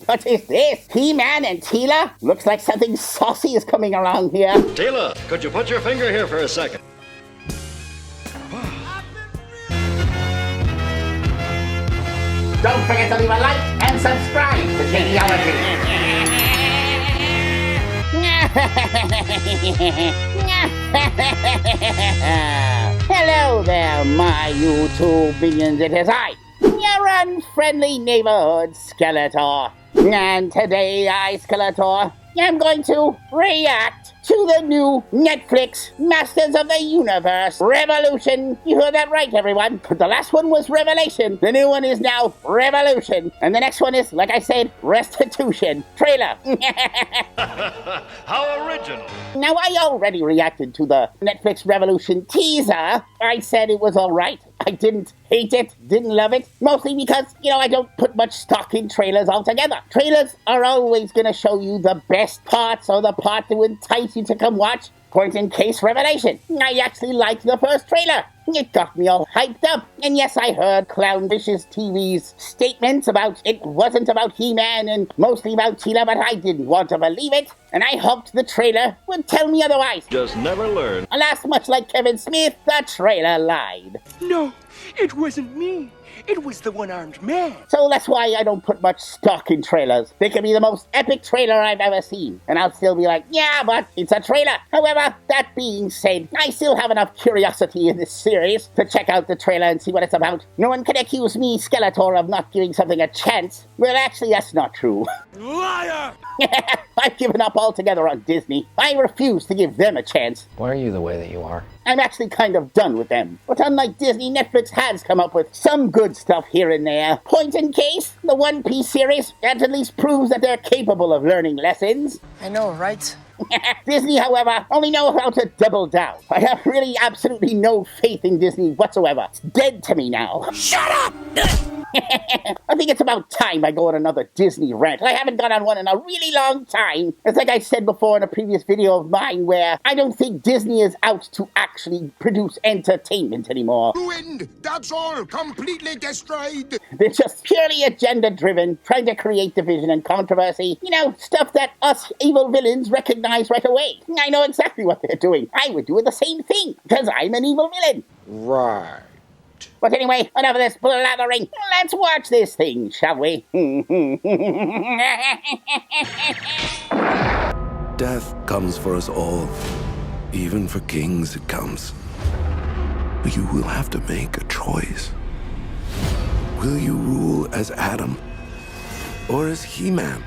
What is this? He-Man and Teela? Looks like something saucy is coming along here. Teela, could you put your finger here for a second? Don't forget to leave a like and subscribe to Genealogy. Hello there, my YouTube minions. It is I, your unfriendly neighborhood Skeletor. And today I, Skeletor, am going to react to the new Netflix Masters of the Universe Revolution. You heard that right, everyone. The last one was Revelation. The new one is now Revolution. And the next one is, like I said, Restitution. Trailer. How original. Now, I already reacted to the Netflix Revolution teaser. I said it was all right. I didn't hate it, didn't love it, mostly because, I don't put much stock in trailers altogether. Trailers are always going to show you the best parts or the part that would entice you to come watch. Point in case Revelation. I actually liked the first trailer. It got me all hyped up. And yes, I heard Clownvicious TV's statements about it wasn't about He-Man and mostly about Teela, but I didn't want to believe it. And I hoped the trailer would tell me otherwise. Just never learn. Alas, much like Kevin Smith, the trailer lied. No, it wasn't me. It was the one-armed man. So that's why I don't put much stock in trailers. They can be the most epic trailer I've ever seen. And I'll still be like, yeah, but it's a trailer. However, that being said, I still have enough curiosity in this series to check out the trailer and see what it's about. No one can accuse me, Skeletor, of not giving something a chance. Well, actually, that's not true. Liar! I've given up altogether on Disney. I refuse to give them a chance. Why are you the way that you are? I'm actually kind of done with them. But unlike Disney, Netflix has come up with some good stuff here and there. Point in case, the One Piece series, that at least proves that they're capable of learning lessons. I know, right? Disney, however, only know how to double down. I have really absolutely no faith in Disney whatsoever. It's dead to me now. Shut up! I think it's about time I go on another Disney rant. I haven't gone on one in a really long time. It's like I said before in a previous video of mine where I don't think Disney is out to actually produce entertainment anymore. Ruined! That's all! Completely destroyed! They're just purely agenda-driven, trying to create division and controversy. Stuff that us evil villains recognize right away. I know exactly what they're doing. I would do the same thing, because I'm an evil villain. Right. But anyway, enough of this blathering. Let's watch this thing, shall we? Death comes for us all. Even for kings it comes. But you will have to make a choice. Will you rule as Adam or as He-Man?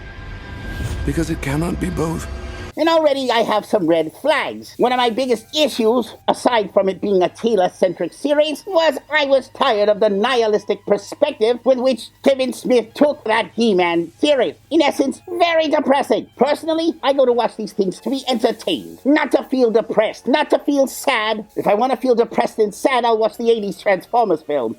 Because it cannot be both. And already I have some red flags. One of my biggest issues, aside from it being a Teela-centric series, was I was tired of the nihilistic perspective with which Kevin Smith took that He-Man series. In essence, very depressing. Personally, I go to watch these things to be entertained, not to feel depressed, not to feel sad. If I want to feel depressed and sad, I'll watch the 80s Transformers film.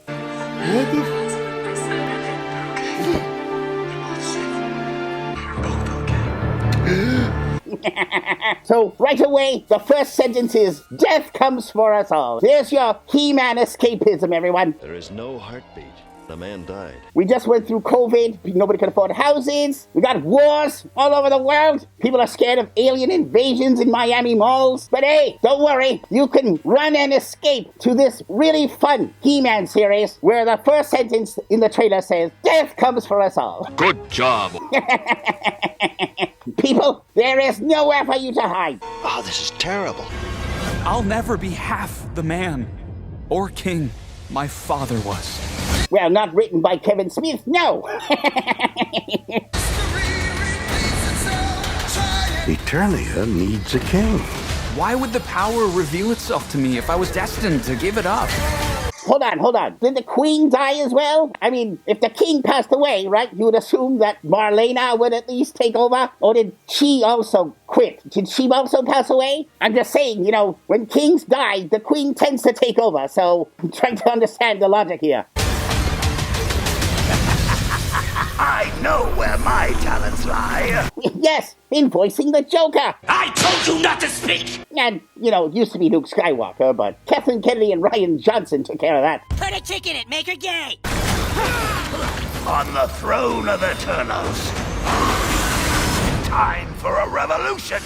So, right away, the first sentence is, death comes for us all. There's your He-Man escapism, everyone. There is no heartbeat. The man died. We just went through COVID. Nobody could afford houses. We got wars all over the world. People are scared of alien invasions in Miami malls. But hey, don't worry. You can run and escape to this really fun He-Man series where the first sentence in the trailer says, death comes for us all. Good job. People, there is nowhere for you to hide. Oh, this is terrible. I'll never be half the man or king my father was. Well, not written by Kevin Smith, no. Eternia needs a king. Why would the power reveal itself to me if I was destined to give it up? Hold on. Did the queen die as well? I mean, if the king passed away, right, you would assume that Marlena would at least take over? Or did she also quit? Did she also pass away? I'm just saying, when kings die, the queen tends to take over. So I'm trying to understand the logic here. I know where my talents lie. Yes, in voicing the Joker. I told you not to speak! And, it used to be Luke Skywalker, but Kathleen Kennedy and Ryan Johnson took care of that. Put a chick in it, make her gay! On the throne of Eternals, Time for a revolution!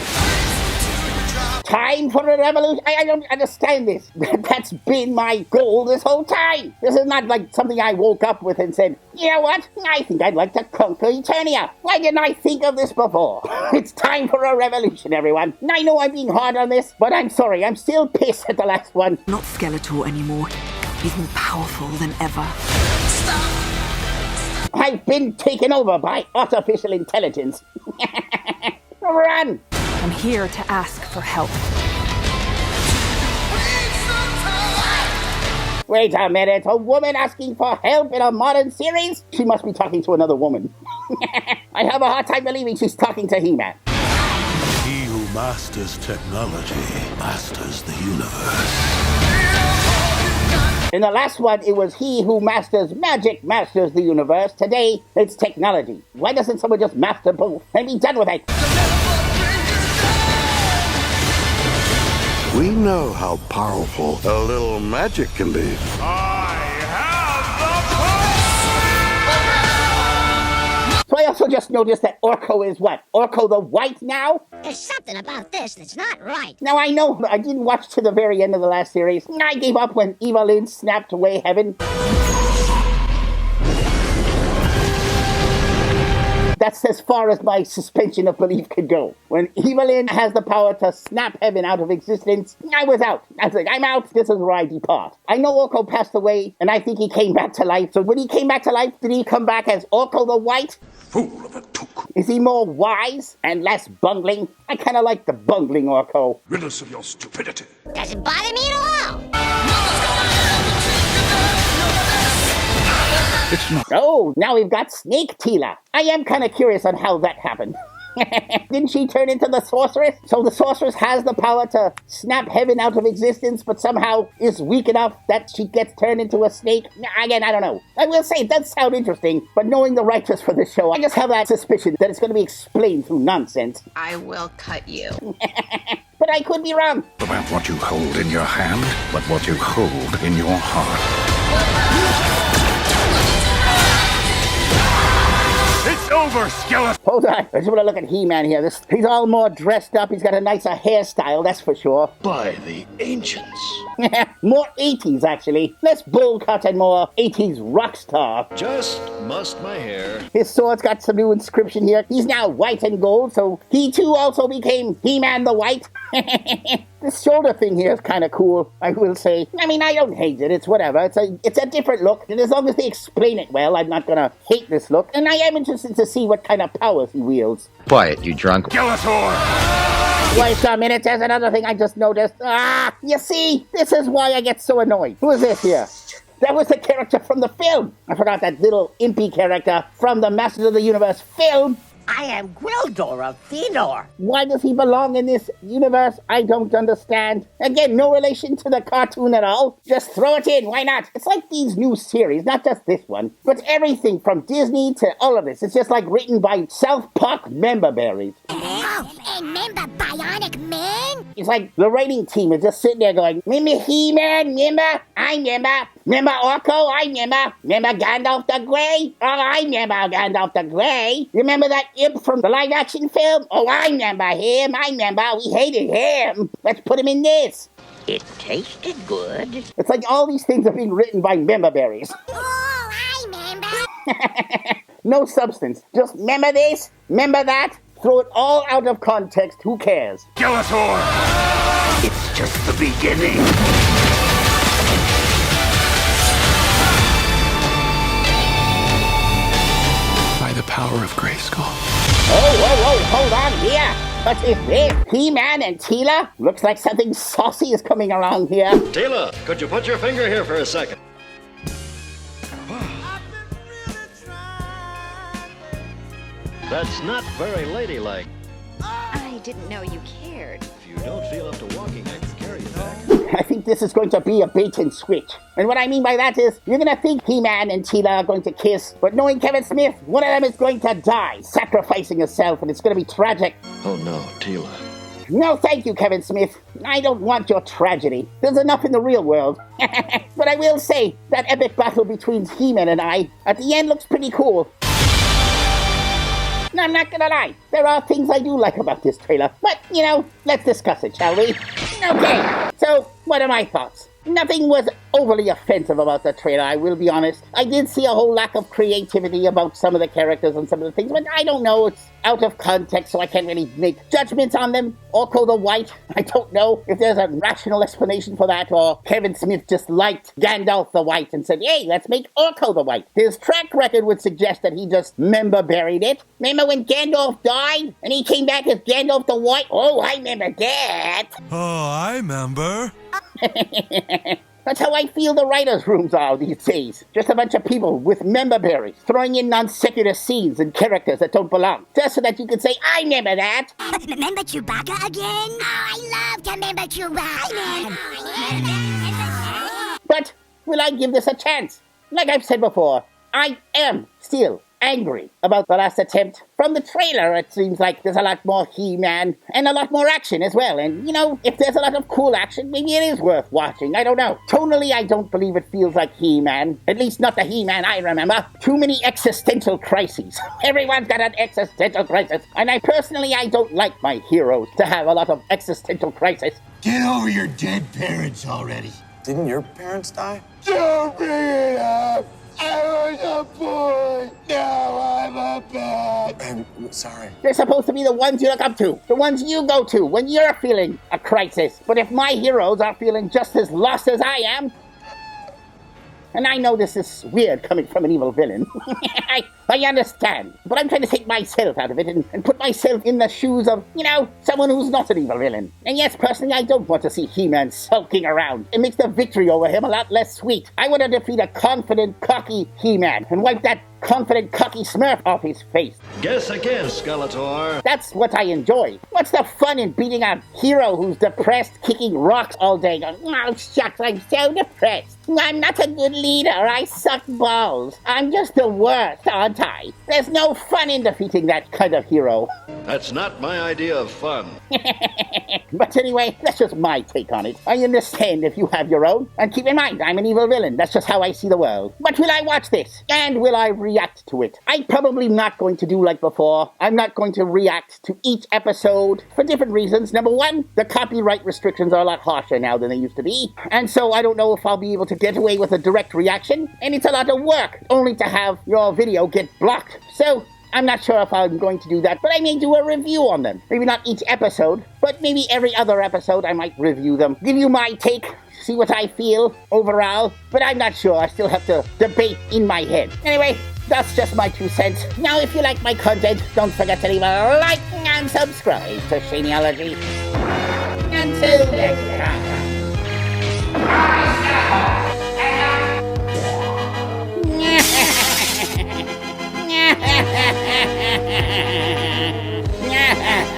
Time for a revolution? I don't understand this. That's been my goal this whole time. This is not like something I woke up with and said, you know what? I think I'd like to conquer Eternia. Why didn't I think of this before? It's time for a revolution, everyone. I know I'm being hard on this, but I'm sorry. I'm still pissed at the last one. Not Skeletor anymore. He's more powerful than ever. I've been taken over by artificial intelligence. Run! I'm here to ask for help. Wait a minute, a woman asking for help in a modern series? She must be talking to another woman. I have a hard time believing she's talking to He-Man. He who masters technology masters the universe. In the last one, it was he who masters magic masters the universe. Today, it's technology. Why doesn't someone just master both and be done with it? We know how powerful a little magic can be. So I also just noticed that Orko is what? Orko the White now? There's something about this that's not right. Now I know I didn't watch to the very end of the last series. I gave up when Evelyn snapped away heaven. That's as far as my suspension of belief could go. When Evelyn has the power to snap heaven out of existence, I was out. I was like, I'm out. This is where I depart. I know Orko passed away, and I think he came back to life. So when he came back to life, did he come back as Orko the White? Fool of a took. Is he more wise and less bungling? I kind of like the bungling Orko. Rid us of your stupidity. Doesn't bother me at all. It's not. Oh, now we've got Snake Tila. I am kind of curious on how that happened. Didn't she turn into the sorceress? So the sorceress has the power to snap heaven out of existence, but somehow is weak enough that she gets turned into a snake? Again, I don't know. I will say it does sound interesting, but knowing the writers for this show, I just have that suspicion that it's going to be explained through nonsense. I will cut you. But I could be wrong. About what you hold in your hand, but what you hold in your heart. It's over, Skeletor! Hold on. I just want to look at He-Man here. He's all more dressed up. He's got a nicer hairstyle, that's for sure. By the ancients. More 80s, actually. Less bowl cut and more 80s rock star. Just mussed my hair. His sword's got some new inscription here. He's now white and gold, so he too also became He-Man the White. This shoulder thing here is kind of cool, I will say. I mean, I don't hate it. It's whatever. It's a different look, and as long as they explain it well, I'm not gonna hate this look. And I am interested to see what kind of powers he wields. Quiet, you drunk. Skeletor! Wait a minute, there's another thing I just noticed. You see? This is why I get so annoyed. Who is this here? That was the character from the film. I forgot that little impy character from the Masters of the Universe film. I am Gwildor of Thenor. Why does he belong in this universe? I don't understand. Again, no relation to the cartoon at all. Just throw it in, why not? It's like these new series, not just this one, but everything from Disney to all of this. It's just like written by South Park member berries. Oh, and remember Bionic Man? It's like the writing team is just sitting there going, remember He-Man, remember? I remember. Remember Orko? I remember. Remember Gandalf the Grey? Oh, I remember Gandalf the Grey. Remember that imp from the live-action film? Oh, I remember him. I remember. We hated him. Let's put him in this. It tasted good. It's like all these things are being written by member berries. Oh, I remember. No substance. Just remember this, remember that. Throw it all out of context. Who cares? Skeletor! It's just the beginning. By the power of Grayskull. Oh, hold on here. What is this? He-Man and Tila? Looks like something saucy is coming along here. Tila, could you put your finger here for a second? That's not very ladylike. I didn't know you cared. If you don't feel up to walking, I can carry you back. I think this is going to be a bait and switch. And what I mean by that is, you're going to think He-Man and Tila are going to kiss, but knowing Kevin Smith, one of them is going to die, sacrificing herself, and it's going to be tragic. Oh no, Tila. No, thank you, Kevin Smith. I don't want your tragedy. There's enough in the real world. But I will say, that epic battle between He-Man and I, at the end looks pretty cool. And I'm not gonna lie, there are things I do like about this trailer. But, let's discuss it, shall we? Okay, so what are my thoughts? Nothing was overly offensive about the trailer, I will be honest. I did see a whole lack of creativity about some of the characters and some of the things, but I don't know, it's out of context, so I can't really make judgments on them. Orko the White, I don't know if there's a rational explanation for that, or Kevin Smith just liked Gandalf the White and said, hey, let's make Orko the White. His track record would suggest that he just member-buried it. Remember when Gandalf died, and he came back as Gandalf the White? Oh, I remember that. Oh, I remember. That's how I feel the writers' rooms are these days. Just a bunch of people with member berries, throwing in non-sequitur scenes and characters that don't belong, just so that you can say, I remember that. Remember Chewbacca again? Oh, I love to remember Chewbacca. But will I give this a chance? Like I've said before, I am still angry about the last attempt. From the trailer, it seems like there's a lot more He-Man and a lot more action as well. And, if there's a lot of cool action, maybe it is worth watching. I don't know. Tonally, I don't believe it feels like He-Man. At least not the He-Man I remember. Too many existential crises. Everyone's got an existential crisis. And I don't like my heroes to have a lot of existential crisis. Get over your dead parents already. Didn't your parents die? Don't bring it up! I was a boy! Now I'm a man! I'm sorry. They're supposed to be the ones you look up to. The ones you go to when you're feeling a crisis. But if my heroes are feeling just as lost as I am... And I know this is weird coming from an evil villain. I understand. But I'm trying to take myself out of it and put myself in the shoes of, someone who's not an evil villain. And yes, personally, I don't want to see He-Man sulking around. It makes the victory over him a lot less sweet. I want to defeat a confident, cocky He-Man and wipe that confident, cocky smurf off his face. Guess again, Skeletor. That's what I enjoy. What's the fun in beating a hero who's depressed, kicking rocks all day, going, oh, shucks, I'm so depressed. I'm not a good leader. I suck balls. I'm just the worst, aren't I? There's no fun in defeating that kind of hero. That's not my idea of fun. But anyway, that's just my take on it. I understand if you have your own. And keep in mind, I'm an evil villain. That's just how I see the world. But will I watch this? And will I react to it? I'm probably not going to do like before. I'm not going to react to each episode for different reasons. Number one, the copyright restrictions are a lot harsher now than they used to be. And so I don't know if I'll be able to get away with a direct reaction. And it's a lot of work only to have your video get blocked. So I'm not sure if I'm going to do that, but I may do a review on them. Maybe not each episode, but maybe every other episode I might review them. Give you my take, see what I feel overall, but I'm not sure. I still have to debate in my head. Anyway, that's just my 2 cents. Now, if you like my content, don't forget to leave a like and subscribe to Shaneology. Until next time.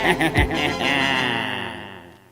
Ha ha ha ha!